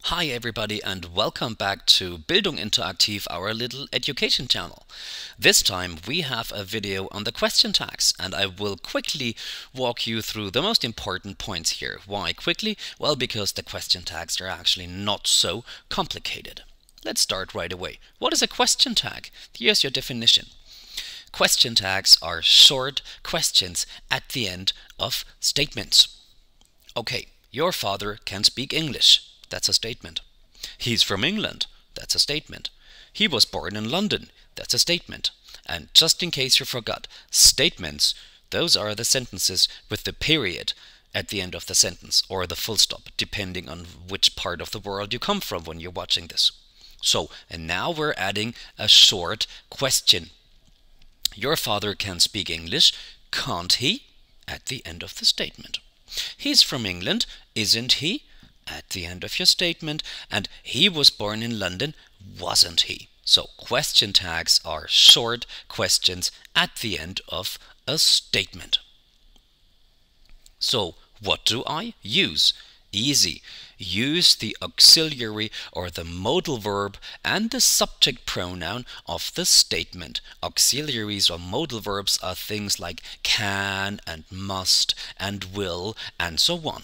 Hi everybody and welcome back to Bildung Interaktiv, our little education channel. This time we have a video on the question tags and I will quickly walk you through the most important points here. Why quickly? Well, because the question tags are actually not so complicated. Let's start right away. What is a question tag? Here's your definition. Question tags are short questions at the end of statements. Okay, your father can speak English. That's a statement. He's from England. That's a statement. He was born in London. That's a statement. And just in case you forgot, statements, those are the sentences with the period at the end of the sentence or the full stop, depending on which part of the world you come from when you're watching this. So, and now we're adding a short question. Your father can speak English, can't he? At the end of the statement. He's from England, isn't he? At the end of your statement. And he was born in London, wasn't he? So question tags are short questions at the end of a statement. So what do I use? Easy. Use the auxiliary or the modal verb and the subject pronoun of the statement. Auxiliaries or modal verbs are things like can and must and will and so on.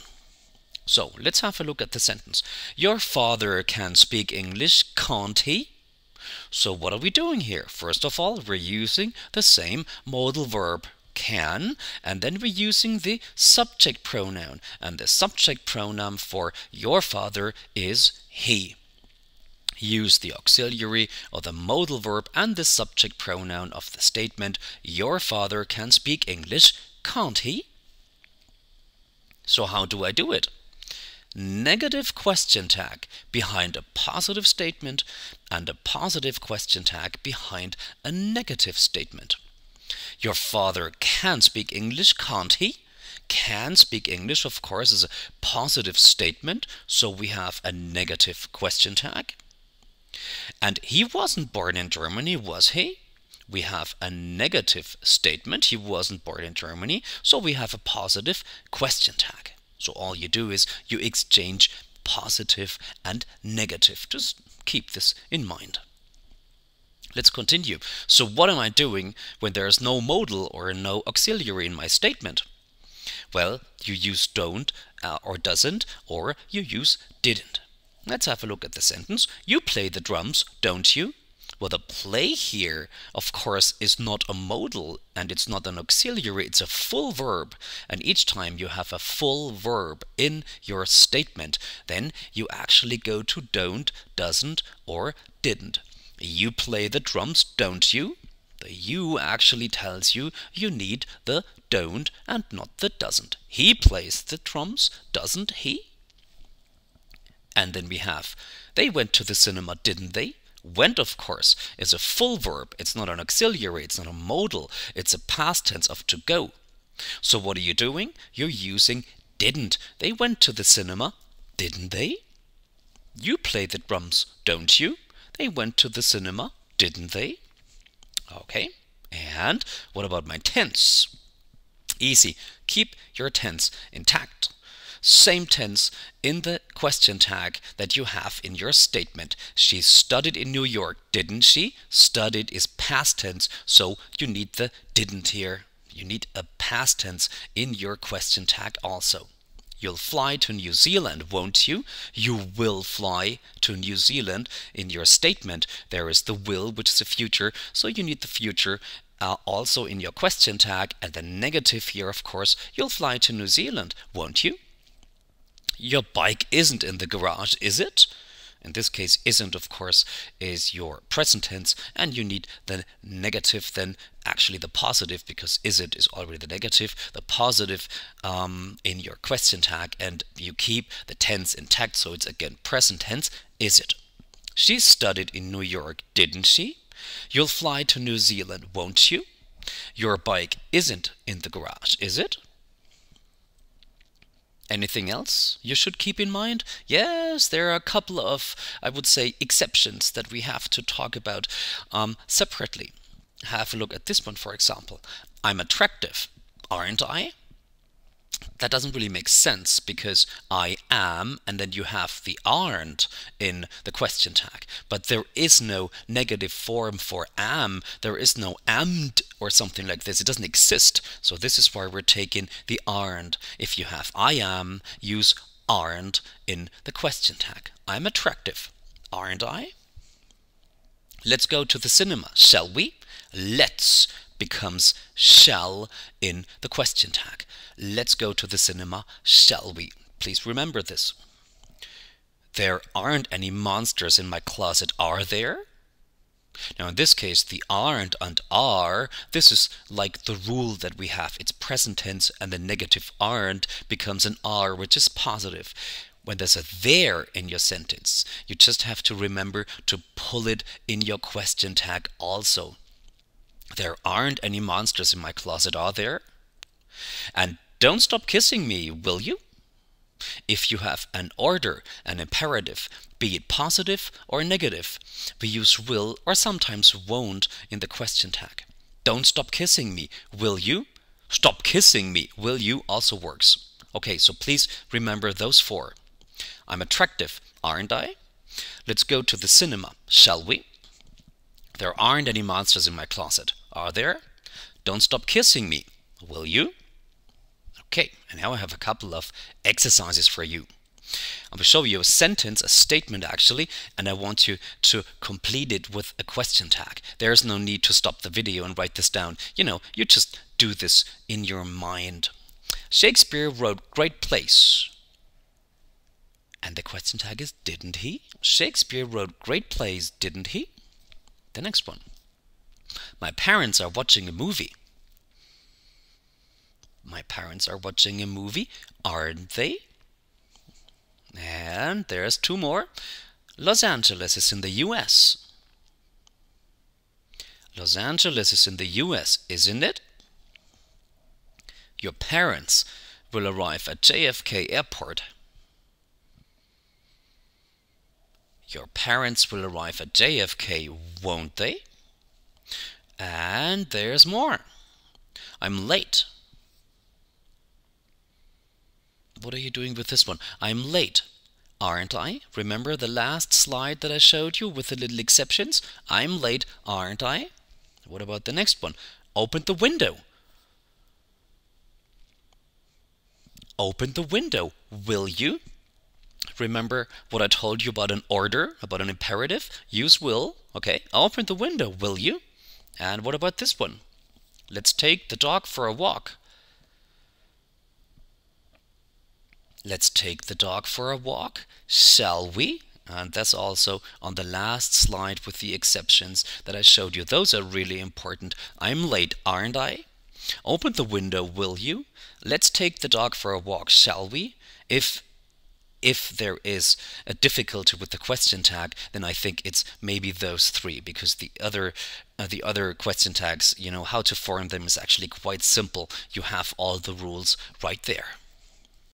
So let's have a look at the sentence. Your father can speak English, can't he? So what are we doing here? First of all, we're using the same modal verb can, and then we're using the subject pronoun, and the subject pronoun for your father is he. Use the auxiliary or the modal verb and the subject pronoun of the statement. Your father can speak English, can't he? So how do I do it? Negative question tag behind a positive statement and a positive question tag behind a negative statement. Your father can speak English, can't he? Can speak English, of course, is a positive statement, so we have a negative question tag. And he wasn't born in Germany, was he? We have a negative statement. He wasn't born in Germany, so we have a positive question tag. So all you do is you exchange positive and negative. Just keep this in mind. Let's continue. So what am I doing when there's no modal or no auxiliary in my statement? Well, you use don't or doesn't, or you use didn't. Let's have a look at the sentence. You play the drums, don't you? Well, the play here, of course, is not a modal and it's not an auxiliary, it's a full verb. And each time you have a full verb in your statement, then you actually go to don't, doesn't, or didn't. You play the drums, don't you? The you actually tells you you need the don't and not the doesn't. He plays the drums, doesn't he? And then we have, they went to the cinema, didn't they? Went, of course, is a full verb. It's not an auxiliary, it's not a modal, it's a past tense of to go. So what are you doing? You're using didn't. They went to the cinema, didn't they? You play the drums, don't you? They went to the cinema, didn't they? Okay, and what about my tense? Easy. Keep your tense intact. Same tense in the question tag that you have in your statement. She studied in New York, didn't she? Studied is past tense, so you need the didn't here. You need a past tense in your question tag also. You'll fly to New Zealand, won't you? You will fly to New Zealand. In your statement, there is the will, which is the future, so you need the future also in your question tag. And the negative here, of course, you'll fly to New Zealand, won't you? Your bike isn't in the garage, is it? In this case, isn't, of course, is your present tense, and you need the negative, then actually the positive, because isn't is already the negative, the positive in your question tag, and you keep the tense intact, so it's again present tense, is it? She studied in New York, didn't she? You'll fly to New Zealand, won't you? Your bike isn't in the garage, is it? Anything else you should keep in mind? Yes, there are a couple of, I would say, exceptions that we have to talk about separately. Have a look at this one, for example. I'm attractive, aren't I? that doesn't really make sense because I am and then you have the aren't in the question tag. But there is no negative form for am. There is no am'd or something like this. It doesn't exist. So this is why we're taking the aren't. If you have I am, use aren't in the question tag. I'm attractive, aren't I? Let's go to the cinema, shall we? Let's becomes shall in the question tag. Let's go to the cinema, shall we? Please remember this. There aren't any monsters in my closet, are there? Now in this case, the aren't and are, this is like the rule that we have. It's present tense and the negative aren't becomes an are, which is positive. When there's a there in your sentence, you just have to remember to pull it in your question tag also. There aren't any monsters in my closet, are there? And don't stop kissing me, will you? If you have an order, an imperative, be it positive or negative, we use will or sometimes won't in the question tag. Don't stop kissing me, will you? Stop kissing me, will you? Also works. Okay, so please remember those four. I'm attractive, aren't I? Let's go to the cinema, shall we? There aren't any monsters in my closet, are there? Don't stop kissing me, will you? Okay, and now I have a couple of exercises for you. I will show you a sentence, a statement actually, and I want you to complete it with a question tag. There's no need to stop the video and write this down. You know, you just do this in your mind. Shakespeare wrote great plays. And the question tag is, didn't he? Shakespeare wrote great plays, didn't he? The next one. My parents are watching a movie. My parents are watching a movie, aren't they? And there's two more. Los Angeles is in the US. Los Angeles is in the US, isn't it? Your parents will arrive at JFK Airport. Your parents will arrive at JFK, won't they? And there's more. I'm late. What are you doing with this one? I'm late, aren't I? Remember the last slide that I showed you with the little exceptions? I'm late, aren't I? What about the next one? Open the window. Open the window, will you? Remember what I told you about an order, about an imperative? Use will. Okay, open the window, will you? And what about this one? Let's take the dog for a walk. Let's take the dog for a walk, shall we? And that's also on the last slide with the exceptions that I showed you. Those are really important. I'm late, aren't I? Open the window, will you? Let's take the dog for a walk, shall we? If there is a difficulty with the question tag, then I think it's maybe those three, because the other question tags, you know, how to form them is actually quite simple. You have all the rules right there.